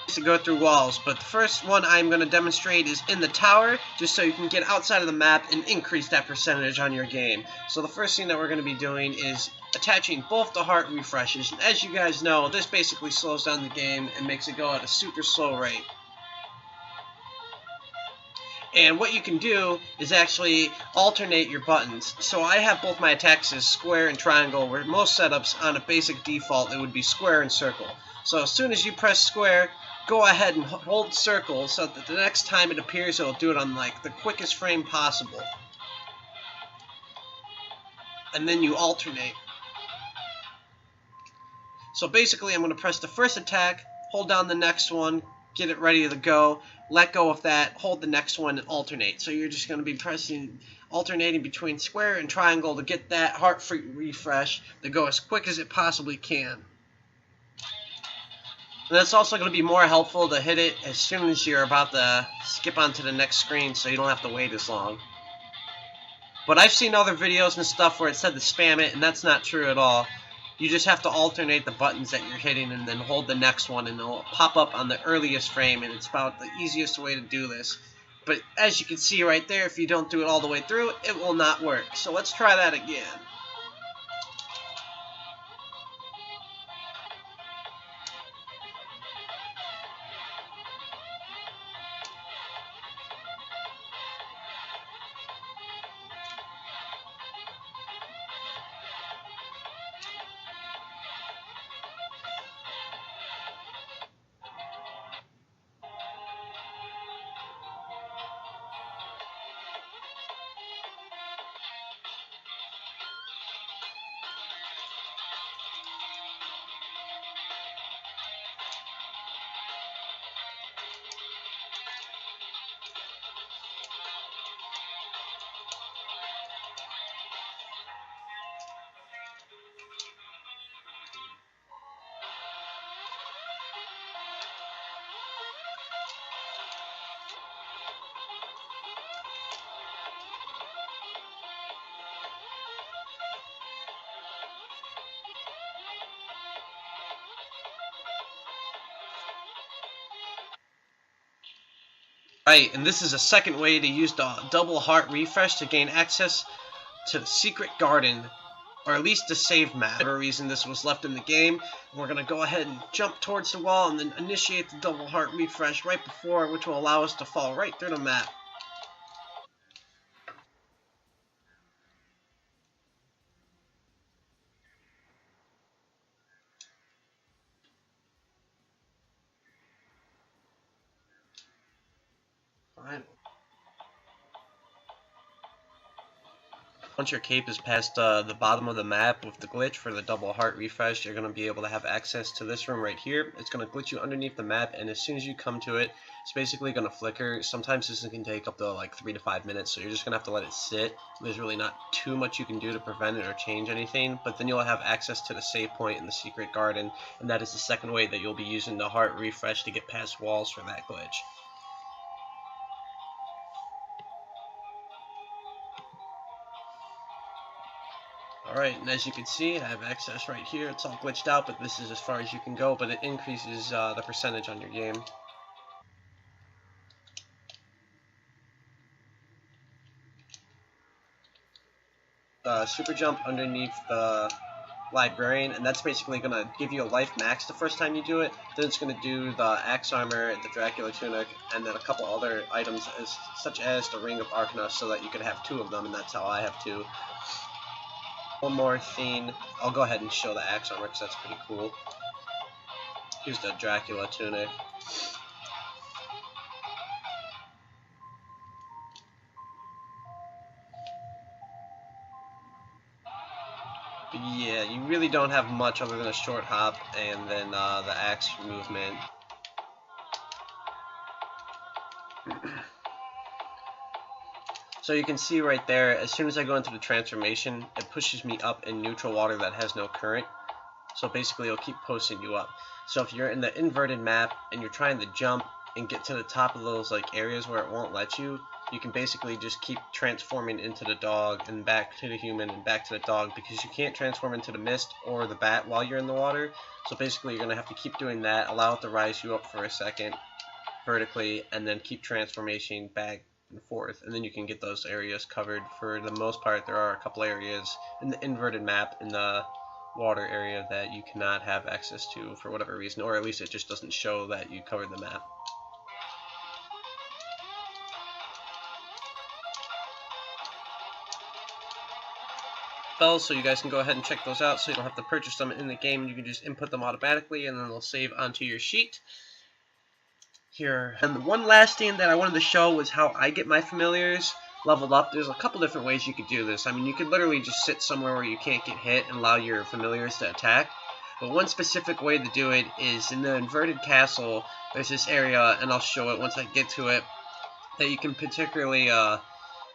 to go through walls, but the first one I'm going to demonstrate is in the tower, just so you can get outside of the map and increase that percentage on your game. So the first thing that we're going to be doing is attaching both the heart refreshes, and as you guys know, this basically slows down the game and makes it go at a super slow rate. And what you can do is actually alternate your buttons. So I have both my attacks as square and triangle, where most setups on a basic default it would be square and circle. So as soon as you press square, go ahead and hold circle so that the next time it appears it'll do it on like the quickest frame possible. And then you alternate. So basically I'm going to press the first attack, hold down the next one, get it ready to go, let go of that, hold the next one, and alternate. So you're just going to be alternating between square and triangle to get that heart refresh to go as quick as it possibly can. And that's also going to be more helpful to hit it as soon as you're about to skip onto the next screen so you don't have to wait as long. But I've seen other videos and stuff where it said to spam it, and that's not true at all. You just have to alternate the buttons that you're hitting and then hold the next one, and it'll pop up on the earliest frame, and it's about the easiest way to do this. But as you can see right there, if you don't do it all the way through, it will not work. So let's try that again. Right, and this is a second way to use the double heart refresh to gain access to the secret garden, or at least the save map. For whatever reason this was left in the game, we're going to go ahead and jump towards the wall and then initiate the double heart refresh right before, which will allow us to fall right through the map. Fine. Once your cape is past the bottom of the map with the glitch for the double heart refresh, you're going to be able to have access to this room right here. It's going to glitch you underneath the map, and as soon as you come to it, it's basically going to flicker. Sometimes this can take up to like 3 to 5 minutes, so you're just going to have to let it sit. There's really not too much you can do to prevent it or change anything, but then you'll have access to the save point in the secret garden, and that is the second way that you'll be using the heart refresh to get past walls for that glitch. Alright, and as you can see, I have access right here. It's all glitched out, but this is as far as you can go, but it increases the percentage on your game. Super jump underneath the librarian, and that's basically going to give you a life max the first time you do it. Then it's going to do the axe armor, the Dracula tunic, and then a couple other items such as the ring of Arcana, so that you could have 2 of them, and that's how I have 2. One more thing, I'll go ahead and show the axe armor because that's pretty cool. Here's the Dracula tunic. But yeah, you really don't have much other than a short hop and then the axe movement. So you can see right there, as soon as I go into the transformation, it pushes me up in neutral water that has no current. So basically it'll keep posting you up. So if you're in the inverted map and you're trying to jump and get to the top of those like areas where it won't let you, you can basically just keep transforming into the dog and back to the human and back to the dog, because you can't transform into the mist or the bat while you're in the water. So basically you're going to have to keep doing that, allow it to rise you up for a second vertically, and then keep transformation back and forth, and then you can get those areas covered. For the most part, there are a couple areas in the inverted map in the water area that you cannot have access to for whatever reason, or at least it just doesn't show that you covered the map. So you guys can go ahead and check those out, so you don't have to purchase them in the game. You can just input them automatically and then they'll save onto your sheet here. And the one last thing that I wanted to show was how I get my familiars leveled up. There's a couple different ways you could do this. I mean, you could literally just sit somewhere where you can't get hit and allow your familiars to attack. But one specific way to do it is in the inverted castle. There's this area, and I'll show it once I get to it, that you can particularly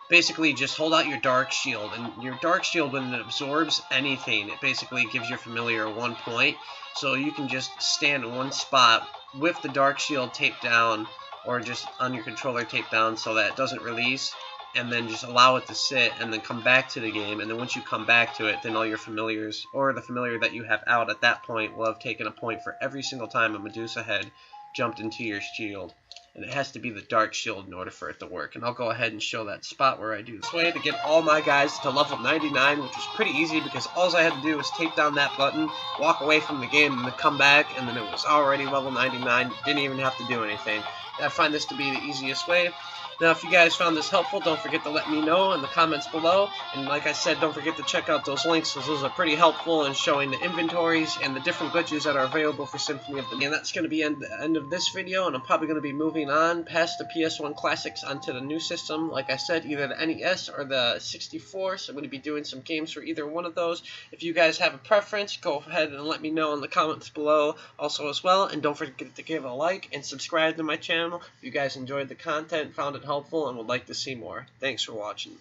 basically just hold out your dark shield, and your dark shield, when it absorbs anything, it basically gives your familiar 1 point. So you can just stand in one spot with the dark shield taped down, or just on your controller taped down so that it doesn't release, and then just allow it to sit and then come back to the game. And then once you come back to it, then all your familiars, or the familiar that you have out at that point, will have taken a point for every single time a Medusa head jumped into your shield. And it has to be the dark shield in order for it to work. And I'll go ahead and show that spot where I do this way to get all my guys to level 99, which was pretty easy because all I had to do was tape down that button, walk away from the game, and then come back, and then it was already level 99. Didn't even have to do anything. And I find this to be the easiest way. Now, if you guys found this helpful, don't forget to let me know in the comments below. And like I said, don't forget to check out those links, because those are pretty helpful in showing the inventories and the different glitches that are available for Symphony of the Night. And that's going to be the end of this video, and I'm probably going to be moving on past the PS1 Classics onto the new system. Like I said, either the NES or the 64, so I'm going to be doing some games for either one of those. If you guys have a preference, go ahead and let me know in the comments below also as well. And don't forget to give a like and subscribe to my channel if you guys enjoyed the content, found it helpful, and would like to see more. Thanks for watching.